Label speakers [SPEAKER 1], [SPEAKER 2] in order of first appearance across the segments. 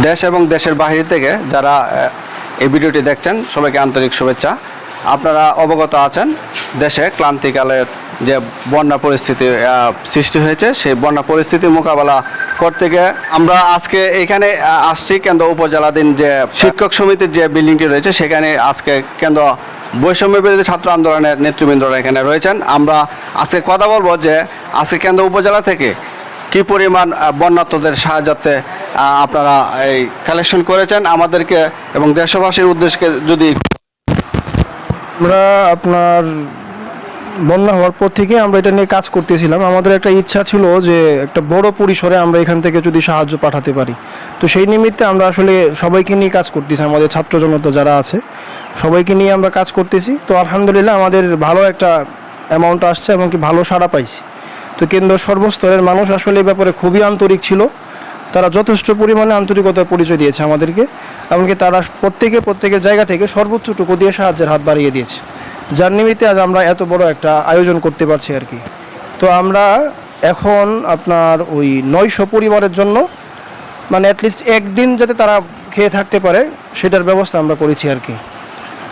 [SPEAKER 1] দেশ এবং দেশের বাহির থেকে যারা এই ভিডিওটি দেখছেন সবাইকে আন্তরিক শুভেচ্ছা। আপনারা অবগত আছেন দেশে ক্লান্তিকালের যে বন্যা পরিস্থিতি সৃষ্টি হয়েছে, সেই বন্যা পরিস্থিতি মোকাবেলা করতে গিয়ে আমরা আজকে এখানে আসছি কেন্দ্র উপজেলাধীন যে শিক্ষক সমিতির যে বিল্ডিংটি রয়েছে সেখানে আজকে কেন্দ্র বৈষম্য বিরোধী ছাত্র আন্দোলনের নেতৃবৃন্দরা এখানে রয়েছেন। আমরা আজকে কথা বলবো যে আজকে কেন্দ্র উপজেলা থেকে কী পরিমাণ বন্যার্তদের সাহায্যার্থে আপনারা এই কালেকশন করেছেন আমাদেরকে এবং দেশবাসীর উদ্দেশ্যে যদি
[SPEAKER 2] আমরা আপনার বন্যা হওয়ার পর থেকে আমরা এটা নিয়ে কাজ করতেছিলাম। আমাদের একটা ইচ্ছা ছিল যে একটা বড় পরিসরে আমরা এখান থেকে যদি সাহায্য পাঠাতে পারি, তো সেই নিমিত্তে আমরা আসলে সবাইকে নিয়ে কাজ করতেছি। আমাদের ছাত্র জনতা যারা আছে সবাইকে নিয়ে আমরা কাজ করতেছি। তো আলহামদুলিল্লাহ আমাদের ভালো একটা অ্যামাউন্ট আসছে এবং কি ভালো সাড়া পাইছি। তো কেন্দ্রের সর্বস্তরের মানুষ আসলে এই ব্যাপারে খুবই আন্তরিক ছিল, তারা যথেষ্ট পরিমাণে আন্তরিকতার পরিচয় দিয়েছে আমাদেরকে, এমনকি তারা প্রত্যেকের জায়গা থেকে সর্বোচ্চটুকু দিয়ে সাহায্যের হাত বাড়িয়ে দিয়েছে, যার নিমিত্তে আজ আমরা এত বড় একটা আয়োজন করতে পারছি আর কি। তো আমরা এখন আপনার ওই 900 পরিবারের জন্য মানে অ্যাটলিস্ট একদিন যাতে তারা খেয়ে থাকতে পারে সেটার ব্যবস্থা আমরা করেছি আর কি।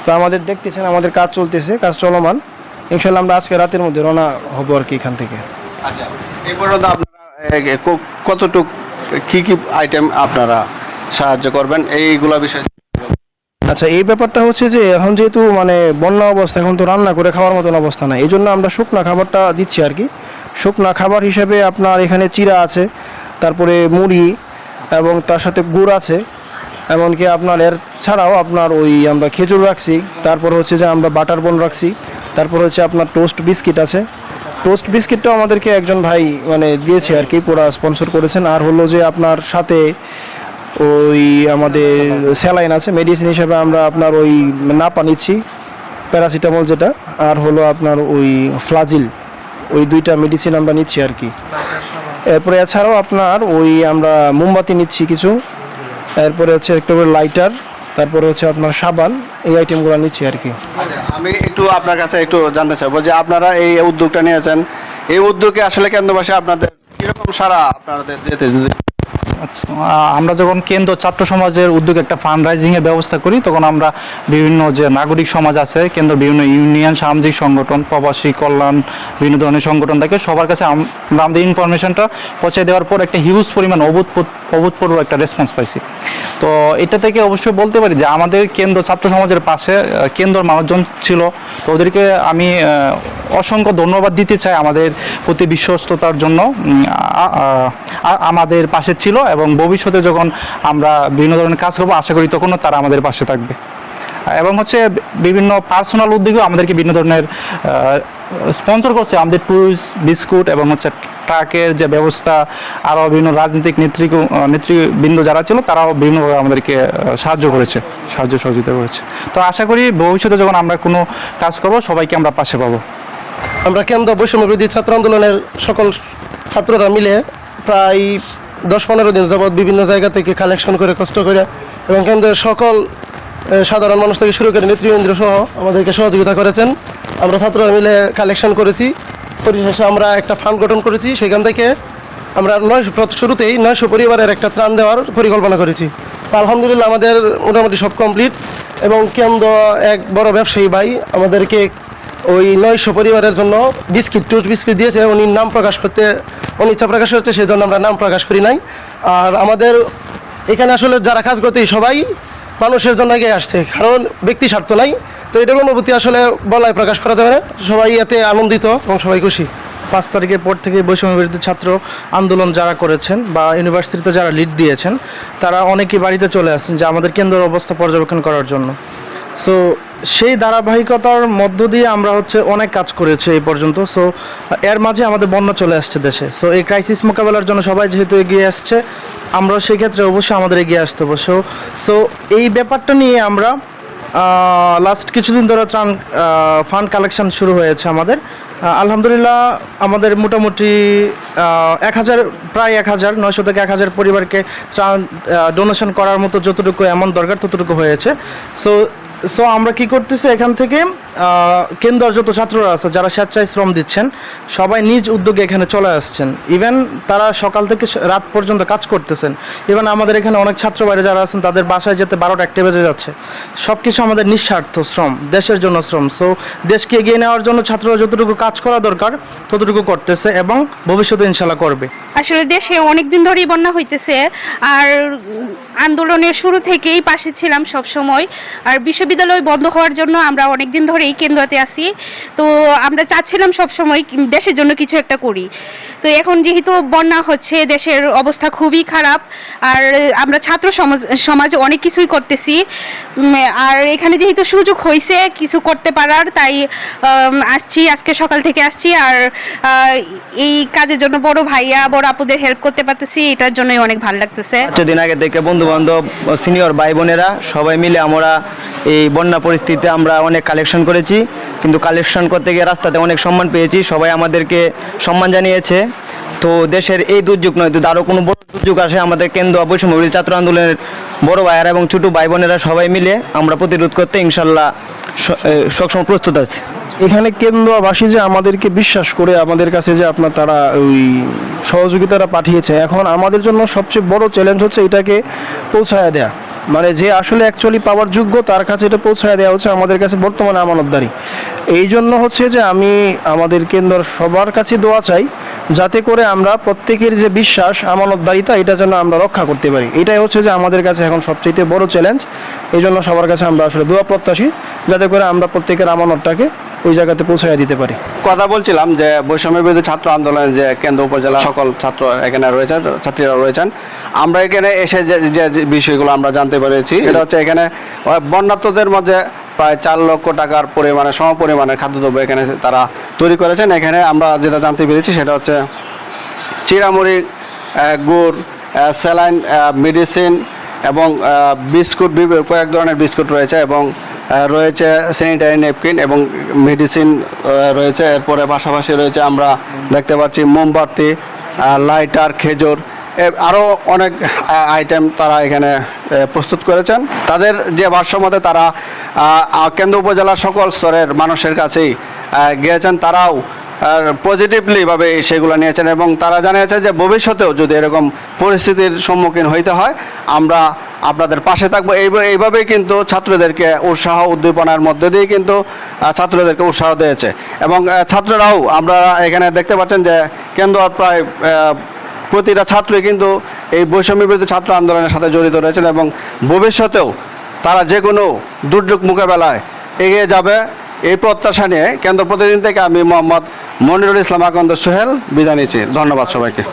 [SPEAKER 2] তো আমাদের দেখতেছেন আমাদের কাজ চলতেছে, কাজ চলমান। ইনশাল্লাহ আমরা আজকে রাতের মধ্যে রওনা হব আর কি এখান থেকে।
[SPEAKER 1] আচ্ছা, এই পর্যন্ত আপনারা কতটুকু কী আইটেম আপনারা সাহায্য করবেন এইগুলো বিষয়?
[SPEAKER 2] আচ্ছা, এই ব্যাপারটা হচ্ছে যে এখন যেহেতু মানে বন্যা অবস্থা, এখন তো রান্না করে খাওয়ার মতন অবস্থা নাই, এই জন্য আমরা শুকনা খাবারটা দিচ্ছি আর কি। শুকনা খাবার হিসেবে আপনার এখানে চিড়া আছে, তারপরে মুড়ি এবং তার সাথে গুড় আছে, এমনকি আপনার এর ছাড়াও আপনার ওই আমরা খেজুর রাখছি, তারপর হচ্ছে যে আমরা বাটার বন রাখছি, তারপর হচ্ছে আপনার টোস্ট বিস্কিট আছে। টোস্ট বিস্কিটটাও আমাদেরকে একজন ভাই মানে দিয়েছে আর কি, পুরা স্পন্সর করেছেন। আর হলো যে আপনার সাথে ওই আমাদের স্যালাইন আছে, মেডিসিন হিসেবে আমরা আপনার ওই নাপা নিচ্ছি, প্যারাসিটামল যেটা, আর হলো আপনার ওই ফ্লাজিল, ওই দুইটা মেডিসিন আমরা নিচ্ছি আর কি। এরপরে এছাড়াও আপনার ওই আমরা মোমবাতি নিচ্ছি কিছু, এরপরে হচ্ছে একটা লাইটার, তারপরে হচ্ছে আপনার সাবান, এই আইটেমগুলো নিচ্ছি আর কি।
[SPEAKER 1] আচ্ছা, আমি একটু আপনার কাছে একটু জানতে চাইবো যে আপনারা এই উদ্যোগটা নিয়েছেন, এই উদ্যোগে আসলে কেন্দ্রবাসী আপনাদের কীরকম সারা আপনাদের দিতে?
[SPEAKER 3] আচ্ছা, আমরা যখন কেন্দ্র ছাত্র সমাজের উদ্যোগে একটা ফান্ড রাইজিংয়ের ব্যবস্থা করি, তখন আমরা বিভিন্ন যে নাগরিক সমাজ আছে, কেন্দ্র বিভিন্ন ইউনিয়ন, সামাজিক সংগঠন, প্রবাসী কল্যাণ, বিভিন্ন ধরনের সংগঠন থাকে, সবার কাছে আমরা আমাদের ইনফরমেশনটা পৌঁছে দেওয়ার পর একটা হিউজ পরিমাণ অভূতপূর্ব একটা রেসপন্স পাইছি। তো এটা থেকে অবশ্যই বলতে পারি যে আমাদের কেন্দ্র ছাত্র সমাজের পাশে কেন্দ্রের মানুষজন ছিল। তো ওদেরকে আমি অসংখ্য ধন্যবাদ দিতে চাই আমাদের প্রতি বিশ্বস্ততার জন্য। আমাদের পাশে ছিল এবং ভবিষ্যতে যখন আমরা বিভিন্ন ধরনের কাজ করবো আশা করি তখনও তারা আমাদের পাশে থাকবে। এবং হচ্ছে বিভিন্ন পার্সোনাল উদ্যোগেও আমাদেরকে বিভিন্ন ধরনের স্পন্সর করছে, আমাদের টুলস, বিস্কুট এবং হচ্ছে ট্রাকের যে ব্যবস্থা, আরও বিভিন্ন রাজনৈতিক নেতৃবৃন্দ যারা ছিল তারাও বিভিন্নভাবে আমাদেরকে সাহায্য সহযোগিতা করেছে। তো আশা করি ভবিষ্যতে যখন আমরা কোনো কাজ করবো সবাইকে আমরা পাশে পাবো।
[SPEAKER 2] আমরা কেন্দ্র বৈষম্য বিরোধী ছাত্র আন্দোলনের সকল ছাত্ররা মিলে প্রায় 10-15 দিন যাবৎ বিভিন্ন জায়গা থেকে কালেকশন করে কষ্ট করে এবং কেন্দ্রের সকল সাধারণ মানুষ থেকে শুরু করে নেতৃবৃন্দ সহ আমাদেরকে সহযোগিতা করেছেন। আমরা ছাত্ররা মিলে কালেকশন করেছি, পরিশেষে আমরা একটা ফান্ড গঠন করেছি। সেখান থেকে আমরা শুরুতেই 900 পরিবারের একটা ত্রাণ দেওয়ার পরিকল্পনা করেছি। আলহামদুলিল্লাহ আমাদের মোটামুটি সব কমপ্লিট এবং কেন্দ্র এক বড় ব্যবসায়ী ভাই আমাদেরকে ওই 900 পরিবারের জন্য টোস্ট বিস্কিট দিয়েছে। উনি নাম প্রকাশ করতে অনিচ্ছা প্রকাশ করতে, সেই জন্য আমরা নাম প্রকাশ করি নাই। আর আমাদের এখানে আসলে যারা কাজ করতে সবাই মানুষের জন্য এগিয়ে আসছে, কারণ ব্যক্তি স্বার্থ নাই। তো এটার অনুভূতি আসলে বলায় প্রকাশ করা যাবে না, সবাই এতে আনন্দিত এবং সবাই খুশি।
[SPEAKER 4] 5 তারিখের পর থেকে বৈষম্য বিরোধী ছাত্র আন্দোলন যারা করেছেন বা ইউনিভার্সিটিতে যারা লিড দিয়েছেন তারা অনেকেই বাড়িতে চলে আসছেন যে আমাদের কেন্দ্রের অবস্থা পর্যবেক্ষণ করার জন্য। সো সেই ধারাবাহিকতার মধ্য দিয়ে আমরা হচ্ছে অনেক কাজ করেছি এই পর্যন্ত। সো এর মাঝে আমাদের বন্যা চলে আসছে দেশে। সো এই ক্রাইসিস মোকাবেলার জন্য সবাই যেহেতু এগিয়ে আসছে, আমরা সেই ক্ষেত্রে অবশ্যই আমাদের এগিয়ে আসতে হবে। সো এই ব্যাপারটা নিয়ে আমরা লাস্ট কিছুদিন ধরে ফান্ড কালেকশন শুরু হয়েছে আমাদের। আলহামদুলিল্লাহ আমাদের মোটামুটি 1000 প্রায় 1900 থেকে 1000 পরিবারকে ডোনেশন করার মতো যতটুকু অ্যামাউন্ট দরকার ততটুকু হয়েছে। সো আমরা কি করতেছি এখান থেকে কেন্দ্রের যত ছাত্ররা আছে যারা স্বেচ্ছায় শ্রম দিচ্ছেন সবাই নিজ উদ্যোগে এখানে চলে আসছেন। ইভেন তারা সকাল থেকে রাত পর্যন্ত কাজ করতেছেন। ইভেন আমাদের এখানে অনেক ছাত্র বাইরে যারা আছেন তাদের বাসায় যেতে 12টা 1টা বেজে যাচ্ছে। সব কিছু আমাদের নিঃস্বার্থ শ্রম, দেশের জন্য শ্রম। সো দেশকে এগিয়ে নেওয়ার জন্য ছাত্ররা যতটুকু কাজ করা দরকার ততটুকু করতেছে এবং ভবিষ্যতে ইনশাল্লাহ করবে।
[SPEAKER 5] আসলে দেশে অনেক দিন ধরেই বন্যা হইতেছে, আর আন্দোলনের শুরু থেকেই পাশে ছিলাম সব সময়। আর বিশ্ববিদ্যালয় বন্ধ হওয়ার জন্য আমরা অনেক দিন ধরেই কেন্দ্রতে আছি। তো আমরা চাচ্ছিলাম সব সময় দেশের জন্য কিছু একটা করি। তো এখন যেহেতু বন্যা হচ্ছে, দেশের অবস্থা খুবই খারাপ, আর আমরা ছাত্র সমাজ অনেক কিছুই করতেছি। আর এখানে যেহেতু সুযোগ হয়েছে কিছু করতে পারার, তাই আসছি, আজকে সকাল থেকে আসছি। আর এই কাজের জন্য বড় ভাইয়া বড় আপুদের হেল্প করতে পারতেছি, এটার জন্যই অনেক ভালো লাগতেছে।
[SPEAKER 6] 4 দিন আগে থেকে বন্ধু বান্ধব, সিনিয়র ভাই বোনেরা সবাই মিলে আমরা এই বন্যা পরিস্থিতিতে আমরা অনেক কালেকশন করেছি, কিন্তু কালেকশন করতে গিয়ে রাস্তাতে অনেক সম্মান পেয়েছি, সবাই আমাদেরকে সম্মান জানিয়েছে। তো দেশের এই দুর্যোগ নয়, যদি আরও কোনো বড় দুর্যোগ আসে আমাদের কেন্দ্র বৈষম্যবিরোধী ছাত্র আন্দোলনের বড় ভাইয়েরা এবং ছোটো ভাই বোনেরা সবাই মিলে আমরা প্রতিরোধ করতে ইনশাল্লাহ সবসময় প্রস্তুত আছি।
[SPEAKER 2] এখানে কেন্দ্রবাসী যে আমাদেরকে বিশ্বাস করে আমাদের কাছে যে তারা ওই সহযোগিতাটা পাঠিয়েছে, এখন আমাদের জন্য সবচেয়ে বড় চ্যালেঞ্জ হচ্ছে এটাকে পৌঁছায় দেয়া। মানে যে আসলে অ্যাকচুয়ালি পাওয়ার যোগ্য তার কাছে এটা পৌঁছায় দেওয়া হচ্ছে আমাদের কাছে বর্তমানে আমানতদারি। এই জন্য হচ্ছে যে আমি আমাদের কেন্দ্র সবার কাছে দোয়া চাই যাতে করে আমরা প্রত্যেকের যে বিশ্বাস আমানতদারিতা এটা যেন আমরা রক্ষা করতে পারি। এটাই হচ্ছে যে আমাদের কাছে এখন সবচেয়ে বড় চ্যালেঞ্জ। এই জন্য সবার কাছে আমরা আসলে দোয়া প্রত্যাশী যাতে করে আমরা প্রত্যেকের আমানতটাকে ওই জায়গাতে পৌঁছায় দিতে পারি।
[SPEAKER 1] কথা বলছিলাম যে বৈষম্য বিরোধী ছাত্র আন্দোলনের যে কেন্দ্র উপজেলা সকল ছাত্র এখানে রয়েছেন, ছাত্রীরা রয়েছেন। আমরা এখানে এসে যে বিষয়গুলো আমরা জানতে পেরেছি এটা হচ্ছে এখানে বন্যার্তদের মধ্যে প্রায় 4 লক্ষ টাকার পরিমাণে সমপরিমাণের খাদ্যদ্রব্য এখানে তারা তৈরি করেছেন। এখানে আমরা যেটা জানতে পেরেছি সেটা হচ্ছে চিড়ামুড়ি, গুড়, স্যালাইন, মেডিসিন এবং বিস্কুট, কয়েক ধরনের বিস্কুট রয়েছে এবং রয়েছে স্যানিটারি ন্যাপকিন এবং মেডিসিন রয়েছে। এরপরে পাশাপাশি রয়েছে আমরা দেখতে পাচ্ছি মোমবাতি, লাইটার, খেজুর, আরও অনেক আইটেম তারা এখানে প্রস্তুত করেছেন। তাদের যে ভারসাম্যতে তারা কেন্দ্র উপজেলার সকল স্তরের মানুষের কাছেই গিয়েছেন, তারাও পজিটিভলিভাবে সেগুলো নিয়েছেন এবং তারা জানিয়েছে যে ভবিষ্যতেও যদি এরকম পরিস্থিতির সম্মুখীন হইতে হয় আমরা আপনাদের পাশে থাকবো। এইভাবেই কিন্তু ছাত্রদেরকে উৎসাহ উদ্দীপনার মধ্যে দিয়ে কিন্তু ছাত্রদেরকে উৎসাহ দিয়েছে এবং ছাত্ররাও আমরা এখানে দেখতে পাচ্ছেন যে কেন্দ্র প্রায় প্রতিটা ছাত্রই কিন্তু এই বৈষম্য বিরোধী ছাত্র আন্দোলনের সাথে জড়িত রয়েছেন এবং ভবিষ্যতেও তারা যে কোনো দুর্যোগ মোকাবেলায় এগিয়ে যাবে এই প্রত্যাশা নিয়ে কেন্দ্র প্রতিদিন থেকে আমি মোহাম্মদ মনিরুল ইসলাম আকন্দ সোহেল বিদায় নিচ্ছি। ধন্যবাদ সবাইকে।